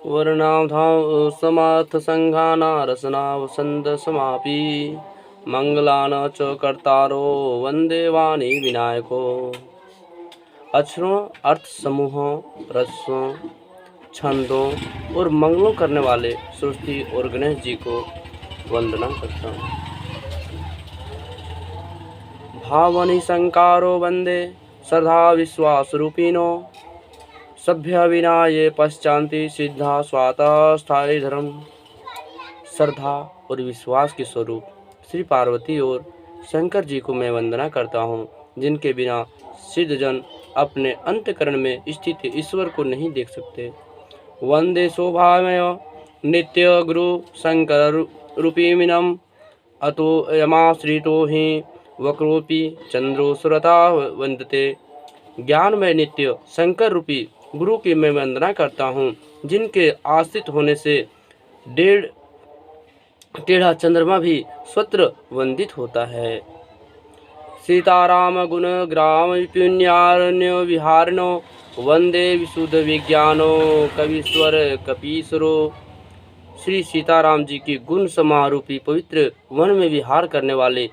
वर्णाधाम समार्थ संघाना रसना वसंत समापी मंगलान च कर्तारो वंदे वाणी विनायको। अक्षरों, अर्थ समूहों, रसों, छंदों और मंगलों करने वाले सरस्वती और गणेश जी को वंदना करता हूँ। भावनि संकारो वंदे श्रद्धा विश्वास रूपिणो सभ्य विना ये पश्चांति सिद्धा स्वातः स्थायी धर्म। श्रद्धा और विश्वास के स्वरूप श्री पार्वती और शंकर जी को मैं वंदना करता हूँ, जिनके बिना सिद्धजन अपने अंतःकरण में स्थित ईश्वर को नहीं देख सकते। वंदे शोभामय नित्य गुरु शंकर रूपीमिनम अतो यमाश्रितो हि वक्रोपि चंद्रो सुरता वंदते। ज्ञानमय नित्य शंकर रूपी गुरु की मैं वंदना करता हूँ, जिनके आश्रित होने से टेढ़ा चंद्रमा भी स्वत्र वंदित होता है। सीताराम गुण ग्राम पुण्यारण्य विहारिणो वंदे विशुद्ध विज्ञानो कवीश्वर कपीश्वरो। श्री सीताराम जी की गुण समारूपी पवित्र वन में विहार करने वाले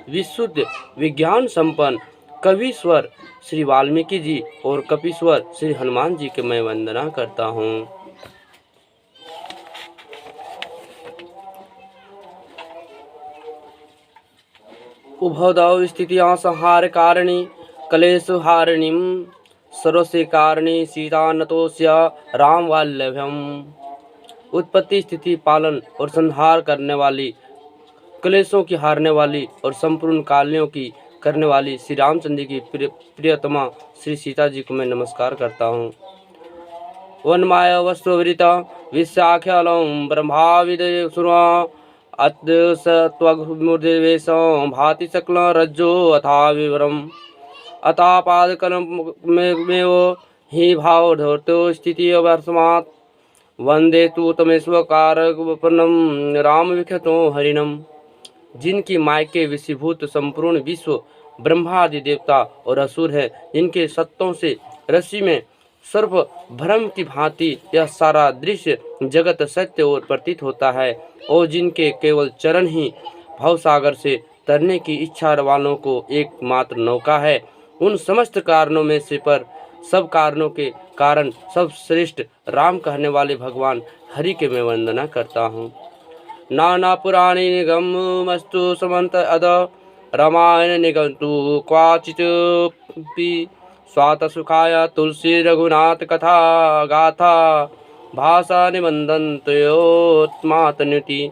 विशुद्ध विज्ञान संपन्न कवीश्वर श्री वाल्मीकि जी और कपीश्वर श्री हनुमान जी की मैं वंदना करता हूँ। उभयदाव स्थितियां संहार कारिणी कलेश हारिणीं सर्वस्य कारिणी सीता नतोस्य राम वल्लभ्यम। उत्पत्ति स्थिति पालन और संहार करने वाली, कलेशों की हारने वाली और संपूर्ण कालियों की करने वाली श्री रामचंद्र की प्रियतमा श्री सीता जी को मैं नमस्कार करता हूँ। वनमाय वस्त्रवृता विशाख्यालम ब्रह्माविदय सुरा अत्सत्वमुर्देवेशं भाति सकल रज्जो अथा विवरम अतापादकलमेव हि भाव धौतो स्थिति वर्षमात् वंदे तु तमेश्वकारकपन्नम राम विख्यातो हरिणम। जिनकी मायके विषीभूत संपूर्ण विश्व ब्रह्मादि देवता और असुर है, जिनके सत्तों से रस्सी में सर्प भ्रम की भांति यह सारा दृश्य जगत सत्य और प्रतीत होता है, और जिनके केवल चरण ही भवसागर से तरने की इच्छा वालों को एकमात्र नौका है, उन समस्त कारणों में से पर सब कारणों के कारण सब श्रेष्ठ राम कहने वाले भगवान हरि के मैं वंदना करता हूँ। नाना पुराणी निगम मस्तु समंत अद रामायण निगंतु क्वाचिपि स्वात सुखाय तुलसी रघुनाथ कथा गाथा भाषा निबंधनतयोत्मातनुति।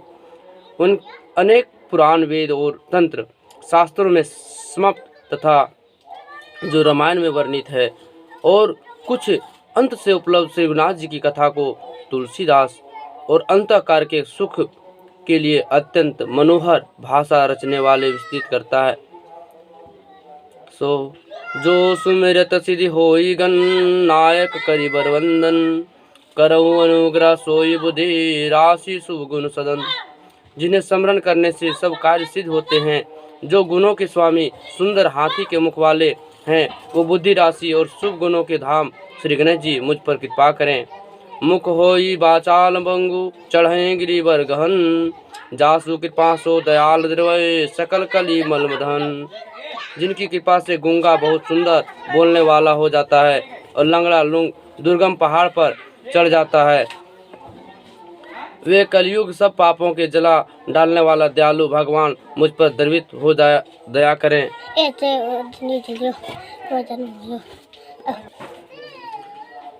उन अनेक पुराण वेद और तंत्र शास्त्रों में समाप्त तथा जो रामायण में वर्णित है, और कुछ अंत से उपलब्ध श्री रघुनाथ जी की कथा को तुलसीदास और अंतःकार के सुख के लिए अत्यंत मनोहर भाषा रचने वाले विस्तृत करता है। जो सुमिरत सिद्धि होई गण नायक करि बर वंदन करऊ अनुग्रह सोई बुद्धि राशि शुभ गुण सदन। जिन्हें स्मरण करने से सब कार्य सिद्ध होते हैं, जो गुणों के स्वामी सुंदर हाथी के मुख वाले हैं, वो बुद्धि राशि और शुभ गुणों के धाम श्री गणेश जी मुझ पर कृपा करें। मुख होई बाचाल बंगु चढ़े गिरिवर गहन जासु कृपा सो दयाल द्रवय सकल कली मलमधन। जिनकी कृपा से गूंगा बहुत सुंदर बोलने वाला हो जाता है और लंगड़ा लुंग दुर्गम पहाड़ पर चढ़ जाता है, वे कलयुग सब पापों के जला डालने वाला दयालु भगवान मुझ पर द्रवित हो दया करें।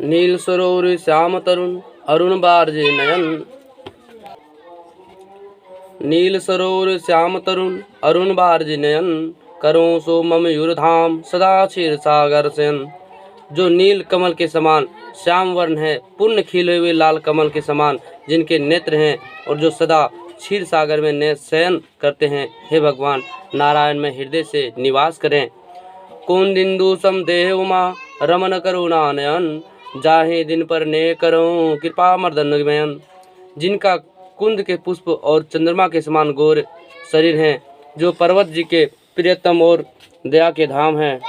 नील सरोवर श्याम तरुण अरुण बारजे नयन नील सरोवर श्याम तरुण अरुण बारजे नयन करो सो मम युरधाम सदा क्षीर सागर शयन। जो नील कमल के समान श्याम वर्ण है, पूर्ण खिले हुए लाल कमल के समान जिनके नेत्र हैं, और जो सदा क्षीर सागर में शयन करते हैं, हे भगवान नारायण में हृदय से निवास करें। कुंदिंदु सम देह उमा रमन करुणा नयन जाहे दिन पर ने करो कृपा मर्दन नयन। जिनका कुंद के पुष्प और चंद्रमा के समान गोर शरीर हैं, जो पर्वत जी के प्रियतम और दया के धाम हैं।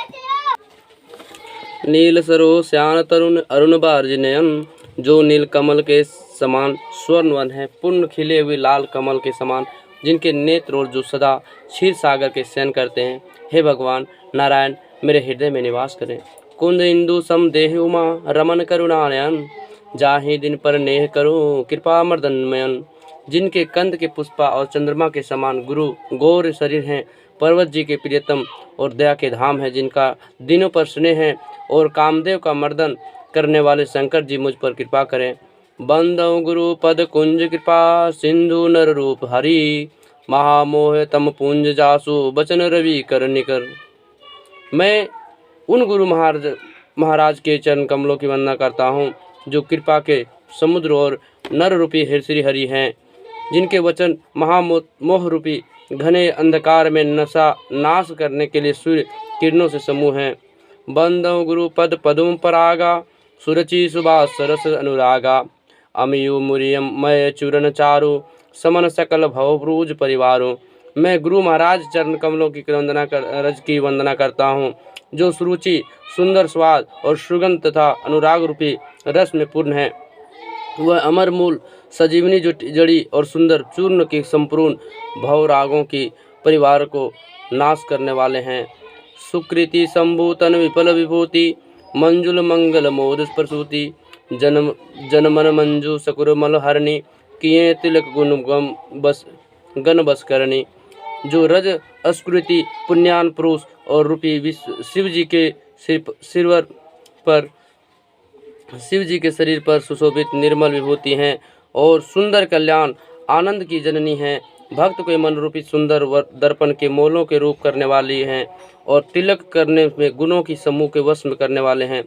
नील सरो श्यान तरुण अरुण बारज नयन जो नील कमल के समान स्वर्णवन है, पूर्ण खिले हुए लाल कमल के समान, जिनके नेत्र और जो सदा क्षीर सागर के शयन करते हैं। हे भगवान नारायण, मेरे हृदय में निवास करें। कुंद इंदु सम देह उमा रमन करुणानयन, जाहि दिन पर नेह करूं कृपा मर्दनमयन। जिनके कंद के पुष्पा और चंद्रमा के समान गुरु गौर शरीर हैं, पर्वत जी के प्रियतम और दया के धाम है, जिनका दिनों पर स्नेह है और कामदेव का मर्दन करने वाले शंकर जी मुझ पर कृपा करें। बंदौ गुरु पद कुंज कृपा सिंधु नर रूप हरि, महामोह तम पुंज जासु बचन रवि कर निकर। मैं उन गुरु महाराज के चरण कमलों की वंदना करता हूँ, जो कृपा के समुद्र और नर रूपी श्री हरि हैं, जिनके वचन महामोह रूपी घने अंधकार में नाश करने के लिए सूर्य किरणों से समूह हैं। बंदौ गुरु पद पदुम परागा, सुरचि सुभाष सरस अनुरागा। अमियु मुरियम मय चूरन चारु, समन सकल भवभ्रूज परिवारों। मैं गुरु महाराज चरण कमलों की वंदना करता हूँ, जो सुरुचि सुंदर स्वाद और सुगंध तथा अनुराग रूपी रस में पूर्ण है। वह अमर मूल सजीवनी जड़ी और सुंदर चूर्ण के संपूर्ण भवरागों की परिवार को नाश करने वाले हैं। सुकृति संभूतन विफल विभूति, मंजुल मंगल मोद प्रसूति। जनमन मंजू सकुरमल हरणी, किए तिलक गुण गण बस करणी। जो रज अस्कृति पुण्यान पुरुष और रूपी शिव जी के शरीर पर सुशोभित निर्मल विभूति हैं और सुंदर कल्याण आनंद की जननी हैं। भक्त के मन रूपी सुंदर दर्पण के मोलों के रूप करने वाली हैं और तिलक करने में गुणों की समूह के वश में करने वाले हैं।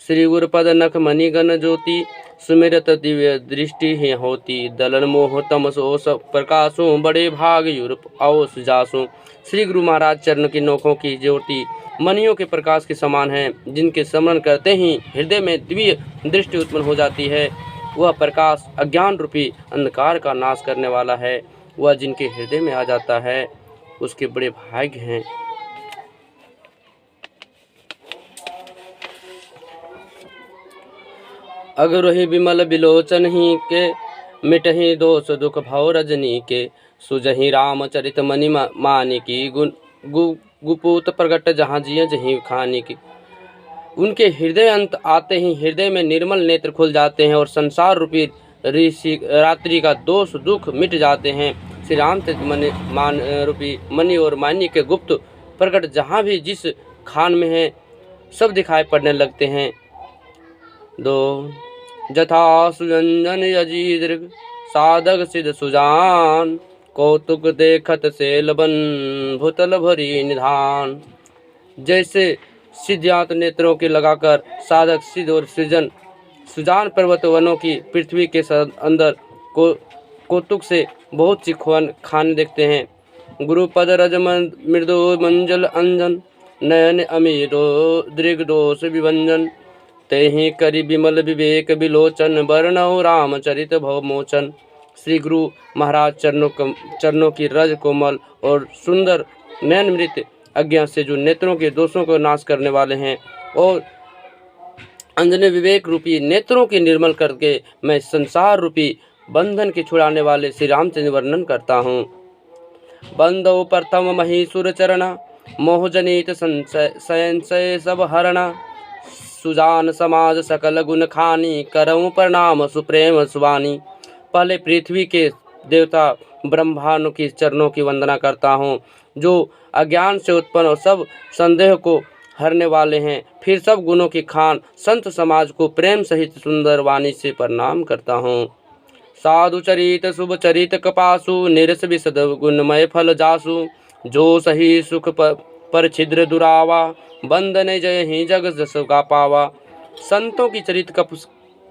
श्री गुरुपद नख मणि गण ज्योति, सुमिरत दिव्य दृष्टि ही होती। दलन मोह तमसो सब प्रकाशो, बड़े भाग यूरोप आओ सुजासो। श्री गुरु महाराज चरण की नोकों की ज्योति मणियों के प्रकाश के समान है, जिनके स्मरण करते ही हृदय में दिव्य दृष्टि उत्पन्न हो जाती है। वह प्रकाश अज्ञान रूपी अंधकार का नाश करने वाला है। वह जिनके हृदय में आ जाता है, उसके बड़े भाग्य हैं। अगुरहि विमल बिलोचन ही के, मिटहि दोष दुख भव रजनी के। सुजहि रामचरित मणि मानी की, गुपूत प्रगट जहाँ जिय जहीं खानी की। उनके हृदय अंत आते ही हृदय में निर्मल नेत्र खुल जाते हैं और संसार रूपी रात्रि का दोष दुख मिट जाते हैं। श्री रामचरित रूपी मणि और मानी के गुप्त प्रकट जहाँ भी जिस खान में है, सब दिखाई पड़ने लगते हैं। दो जथा सुजंजन यजी दीर्घ, साधक सिद्ध सुजान। कौतुक देखत से लबन, भूतल भरी निधान। जैसे सिद्धांत नेत्रों के लगाकर साधक सिद्ध और सृजन सुजान पर्वत वनों की पृथ्वी के अंदर कौतुक से बहुत सी खाने देखते हैं। गुरुपद रज मृदु मंजल अंजन, नयन अमीरो दृग दोष विभंजन। तेहि करि विमल विवेक विलोचन, वर्णौ रामचरित भवमोचन। श्री गुरु महाराज चरणों की रज कोमल और सुंदर नयन मृत अज्ञा से जो नेत्रों के दोषों को नाश करने वाले हैं, और अंजने विवेक रूपी नेत्रों की निर्मल करके मैं संसार रूपी बंधन के छुड़ाने वाले श्री रामचंद्र वर्णन करता हूँ। बंदौ प्रथम महीसुर चरणा, मोहजनित संशय सब हरणा। सुजान समाज सकल गुण खानी, करऊं प्रणाम सुप्रेम सुवानी। पहले पृथ्वी के देवता ब्रह्मांड की चरणों की वंदना करता हूँ, जो अज्ञान से उत्पन्न और सब संदेह को हरने वाले हैं। फिर सब गुणों की खान संत समाज को प्रेम सहित सुंदर वाणी से प्रणाम करता हूँ। साधु चरित शुभ चरित कपासु, निरस विशद गुणमय फल जासु। जो सही सुख पर छिद्र दुरावा, बंदन जय ही जग जस गा पावा। संतों की चरित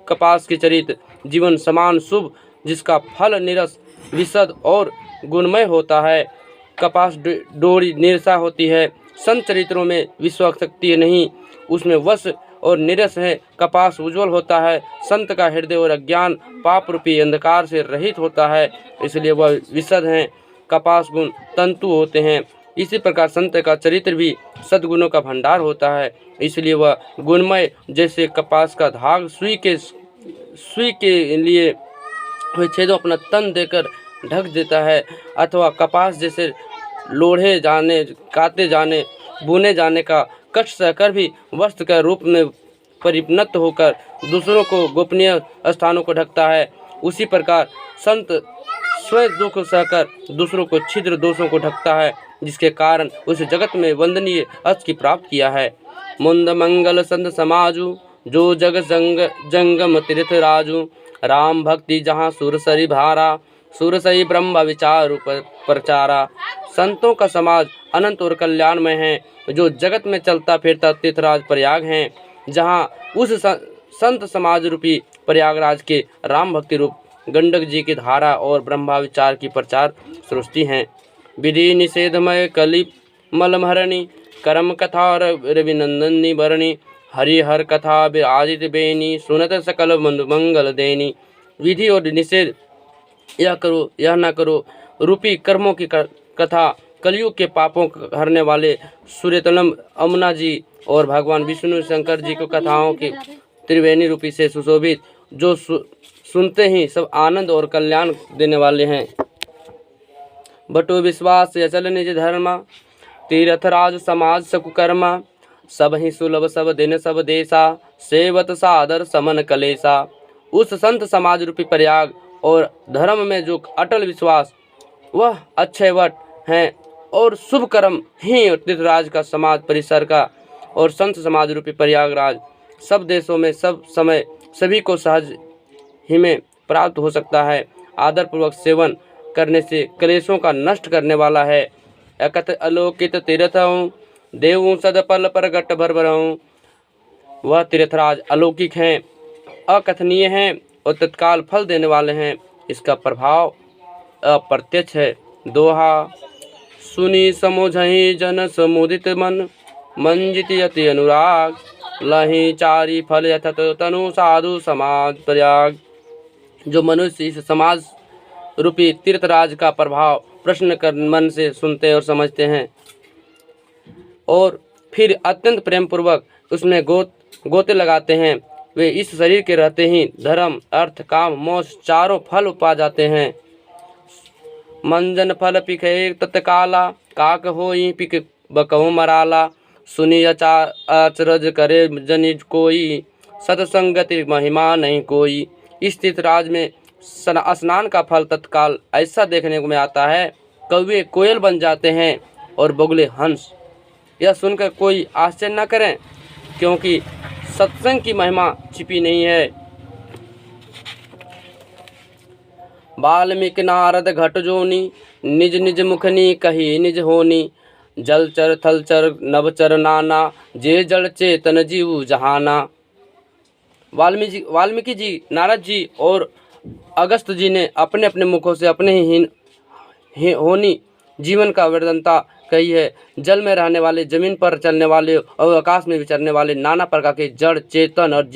कपास की चरित जीवन समान शुभ, जिसका फल निरस विशद और गुणमय होता है। कपास डोरी निरसा होती है, संत चरित्रों में विश्वशक्ति नहीं, उसमें वश और निरस है। कपास उज्जवल होता है, संत का हृदय और अज्ञान पाप रूपी अंधकार से रहित होता है, इसलिए वह विशद हैं। कपास गुण तंतु होते हैं, इसी प्रकार संत का चरित्र भी सद्गुणों का भंडार होता है, इसलिए वह गुणमय। जैसे कपास का धाग सुई के सुई के लिए हुए छेदों अपना तन देकर ढक देता है, अथवा कपास जैसे लोढ़े जाने, काते जाने, बुने जाने का कष्ट सहकर भी वस्त्र के रूप में परिणत होकर दूसरों को गोपनीय स्थानों को ढकता है, उसी प्रकार संत स्वयं दुख सहकर दूसरों को छिद्र दोषों को ढकता है, जिसके कारण उस जगत में वंदनीय अर्थ की प्राप्त किया है। मुंद मंगल संत समाजु, जो जग जंगम तीर्थ राजू, राम भक्ति जहाँ सुरसरी भारा, सुरसरी ब्रह्म विचार प्रचारा। संतों का समाज अनंत और कल्याणमय है, जो जगत में चलता फिरता तीर्थराज प्रयाग है, जहाँ उस संत समाज रूपी प्रयागराज के राम भक्ति रूप गंडक जी की धारा और ब्रह्मा विचार की प्रचार सृष्टि हैं। विधि निषेधमय कलि मलमहरणी, कर्म कथा रविनंदनी भरणी, हरिहर कथा विराजित बेनी, सुनत सकल मंगल देनी। विधि और निषेध, यह करो यह न करो रूपी कर्मों की कथा कलयुग के पापों हरने वाले सूर्यतलम अमुना जी और भगवान विष्णु शंकर जी को कथाओं की त्रिवेणी रूपी से सुशोभित, जो सुनते ही सब आनंद और कल्याण देने वाले हैं। बटो विश्वास अचल निज धर्मा, तीर्थराज समाज सकुकर्मा, सब ही सुलभ सब दिन सब देशा, सेवत सादर समन कलेसा। उस संत समाज रूपी प्रयाग और धर्म में जो अटल विश्वास, वह अक्षय वट हैं और शुभ कर्म ही तीर्थराज का समाज परिसर का और संत समाज रूपी प्रयागराज सब देशों में सब समय सभी को सहज ही में प्राप्त हो सकता है। आदर पूर्वक सेवन करने से क्लेशों का नष्ट करने वाला है। अकथ अलोकित तीर्थों, देवों सदपल प्रगट भरभरऊं। वह तीर्थराज अलौकिक हैं, अकथनीय हैं और तत्काल फल देने वाले हैं। इसका प्रभाव अप्रत्यक्ष है। दोहा, सुनी समोझहि जन समुदित मन, मंजित यति अनुराग, लहि चारि फल यथत तनु साधु समाज प्रयाग। जो मनुष्य इस समाज रूपी तीर्थराज का प्रभाव प्रश्न कर मन से सुनते और समझते हैं और फिर अत्यंत प्रेम पूर्वक उसमें गोते लगाते हैं, वे इस शरीर के रहते ही धर्म अर्थ काम मोक्ष चारों फल पा जाते हैं। मंजन फल पिखे तत्काला, काक होई पिक बकहु मराला, सुनी अचरज करे जनि कोई, सत्संगति महिमा नहीं कोई। इस तीर्थराज में स्नान का फल तत्काल ऐसा देखने को में आता है, कौवे कोयल बन जाते हैं और बगुले हंस। यह सुनकर कोई आश्चर्य न करें, क्योंकि सत्संग की महिमा छिपी नहीं है। वाल्मीकि नारद घट जोनी, निज निज मुखनी कही निज होनी, जलचर थलचर नवचर नाना, जे जड़ चेतन जीव जहाना। वाल्मीकि जी, नारद जी और अगस्त जी ने अपने अपने मुखों से अपने ही होनी जीवन का वर्णनता कही है। जल में रहने वाले, जमीन पर चलने वाले और आकाश में विचरने वाले नाना प्रकार के जड़ चेतन और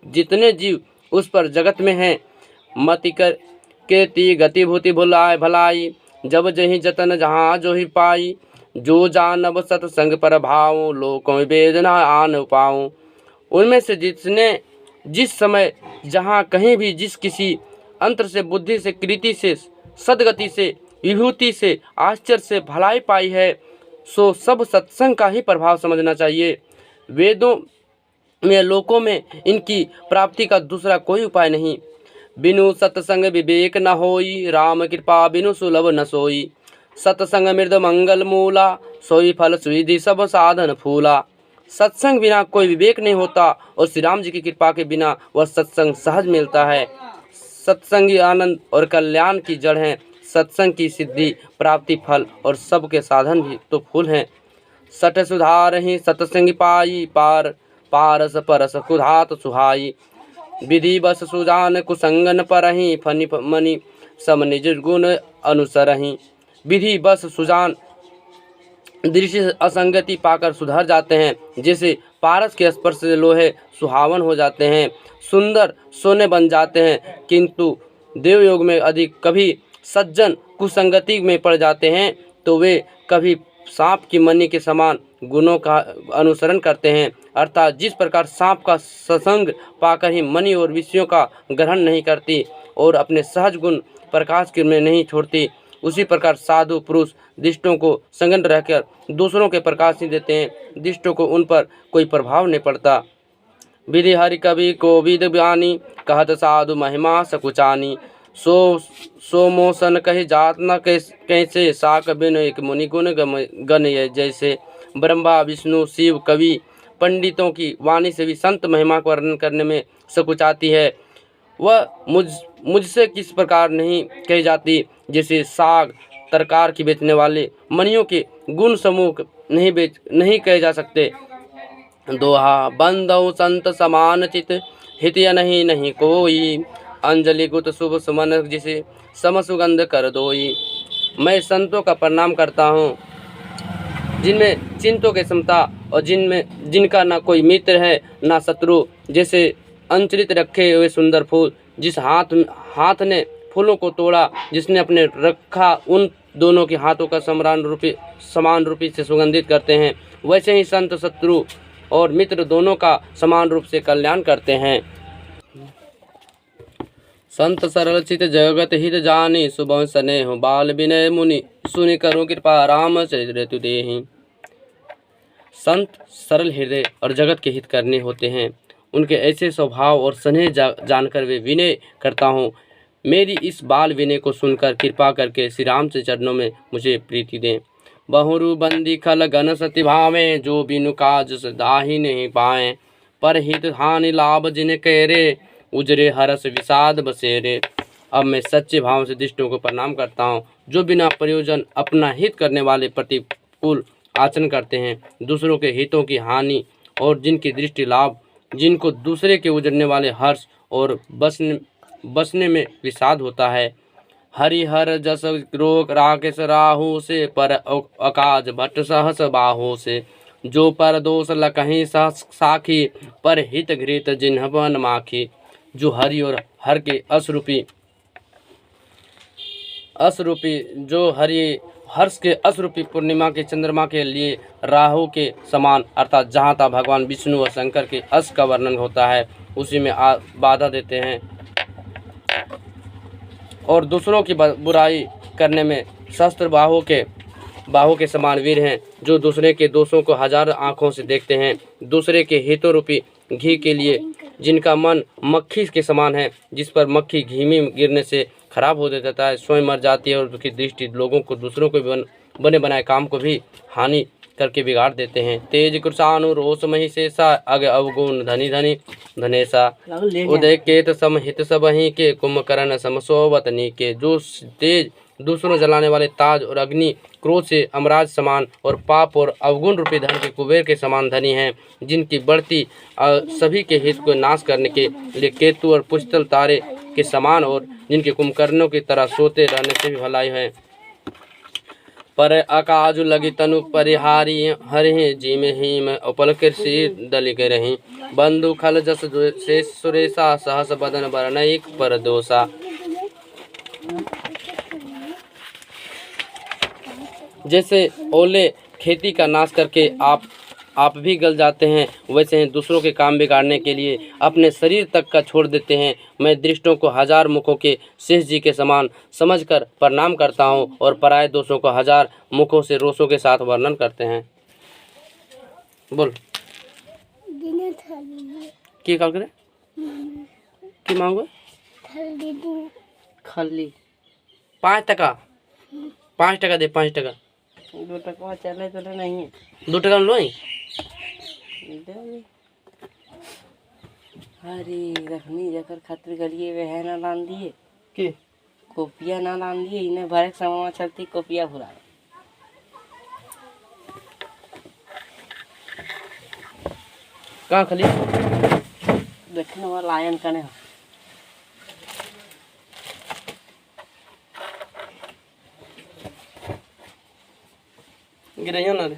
जितने जीव उस पर जगत में हैं, मति कर के ती गतिभूति भुलाए भलाई, जब जही जतन जहाँ जो ही पाई, जो जानब सत्संग पर भाव, लोकों वेदना आन पाऊँ। उनमें से जिसने जिस समय जहाँ कहीं भी जिस किसी अंतर से, बुद्धि से, कृति से, सदगति से, विभूति से, आश्चर्य से भलाई पाई है, सो सब सत्संग का ही प्रभाव समझना चाहिए। वेदों में लोकों में इनकी प्राप्ति का दूसरा कोई उपाय नहीं। बिनु सत्संग विवेक न होई, राम कृपा बिनु सुलभ न सोई। सत्संग मृद मंगल मूला, सोई फल सुविधि सब साधन फूला। सत्संग बिना कोई विवेक नहीं होता और श्री राम जी की कृपा के बिना वह सत्संग सहज मिलता है। सत्संगी आनंद और कल्याण की जड़ है। सत्संग की सिद्धि, प्राप्ति, फल और सबके साधन भी तो फूल हैं। सठ सुधार ही सत्संग पाई, पार पारस परस कुधात सुहाई। विधि बस सुजान कुसंगन परहि, फनि मनि सम निज गुण अनुसरहि। विधि बस सुजान दृश्य असंगति पाकर सुधर जाते हैं, जैसे पारस के स्पर्श से लोहे सुहावन हो जाते हैं, सुंदर सोने बन जाते हैं। किंतु देवयोग में अधिक कभी सज्जन कुसंगति में पड़ जाते हैं तो वे कभी सांप की मणि के समान गुणों का अनुसरण करते हैं, अर्थात जिस प्रकार सांप का सत्संग पाकर ही मणि और विषयों का ग्रहण नहीं करती और अपने सहज गुण प्रकाश किरणें नहीं छोड़ती, उसी प्रकार साधु पुरुष दिष्टों को संगन रहकर दूसरों के प्रकाश ही देते हैं। दिष्टों को उन पर कोई प्रभाव नहीं पड़ता। विधि हरि कवि को विद ज्ञानी, कहत साधु महिमा सकुचानी। सो मोसन कही जात न कैसे, साक बिन एक मुनि गुण गण ये जैसे। ब्रह्मा विष्णु शिव कवि पंडितों की वाणी से भी संत महिमा का वर्णन करने में सकुचाती है। वह मुझसे किस प्रकार नहीं कही जाती, जैसे साग तरकार की बेचने वाले मणियों के गुण समूह नहीं कहे जा सकते। दोहा बंदौ संत समान चित, हितिय नहीं कोई। अंजलि गुत शुभ सुमन जिसे सम सुगंध कर दोई। मैं संतों का प्रणाम करता हूँ जिनमें चिंतों की क्षमता और जिनका ना कोई मित्र है ना शत्रु। जैसे अंचलित रखे हुए सुंदर फूल, जिस हाथ ने फूलों को तोड़ा, जिसने अपने रखा उन दोनों के हाथों का समान रूपी से सुगंधित करते हैं, वैसे ही संत शत्रु और मित्र दोनों का समान रूप से कल्याण करते हैं। संत सरल चित जगत हित जानी, सुबह स्नेह बाल विनय मुनि। सुनि करो कृपा राम चरित्र देहि। संत सरल हृदय और जगत के हित करने होते हैं। उनके ऐसे स्वभाव और स्नेह जानकर वे विनय करता हूँ। मेरी इस बाल विनय को सुनकर कृपा करके श्री राम के चरणों में मुझे प्रीति दें। बहुरु बंदी खल गण सति भावें, जो बिनु काज सदाहि नहीं पाएं। पर हित हानि लाभ जिन केरे, उजरे हरस विषाद बसेरे। अब मैं सच्चे भाव से दिष्टों को प्रणाम करता हूँ, जो बिना प्रयोजन अपना हित करने वाले प्रतिकूल आचरण करते हैं, दूसरों के हितों की हानि और जिनकी दृष्टि लाभ, जिनको दूसरे के उजड़ने वाले हर्ष और बसने में विषाद होता है। हरिहर जस रोक राकेश राहु से, पर अकाज भट्ट सहस बाहु से। जो पर दोष लकहीं साखी, पर हित घृत जिन्ह बन माखी। जो हरि और हर के हर्ष के असरूपी पूर्णिमा के चंद्रमा के लिए राहु के समान, अर्थात जहाँ तहाँ भगवान विष्णु और शंकर के अस का वर्णन होता है उसी में बाधा देते हैं, और दूसरों की बुराई करने में शस्त्र बाहु के समान वीर हैं, जो दूसरे के दोषों को हजार आँखों से देखते हैं। दूसरे के हितों रूपी घी के लिए जिनका मन मक्खी के समान है, जिस पर मक्खी घी में गिरने से खराब हो जाता है, स्वयं मर जाती है, और उसकी दृष्टि लोगों को दूसरों को बने बनाए काम को भी हानि करके बिगाड़ देते हैं। तेज कृषाणु रोष महिषेषा, अग अवगुण धनी धनेशा। उदय केत सम हित सबहि के, कुंभकर्ण सम सोवतनी के। जो तेज दूसरों जलाने वाले ताज और अग्नि क्रोध से अमराज समान, और पाप और अवगुण रूपी धन के कुबेर के समान धनी हैं, जिनकी बढ़ती सभी के हित को नाश करने के लिए केतु और पुष्टल तारे के समान, और जिनके कुंभकर्णों की तरह सोते रहने से भी भलाई है। पर अकाजु लगी तनु परिहारी, हरि जिम हिम उपल कृषि दलिक रही। बंधु खल जस सुरेशा, सहस बदन बरनैक पर दोषा। जैसे ओले खेती का नाश करके आप भी गल जाते हैं, वैसे ही दूसरों के काम बिगाड़ने के लिए अपने शरीर तक का छोड़ देते हैं। मैं दृष्टों को हजार मुखों के शेष जी के समान समझकर प्रणाम करता हूँ, और पराये दोषों को हजार मुखों से रोषों के साथ वर्णन करते हैं। बोल की कॉल करे की मांगो खाली 5 टका 5 टका दे 5 टका 2 टका चले तो नहीं 2 टका लो। अरे रखनी जकर खातिर गलिए वे है ना लान दिए की कोपिया ना लान दिए, इन्हें भरे समय चलती कोपिया भुरा कहाँ खाली देखने वाला लायन कने गिराइयो ना रे।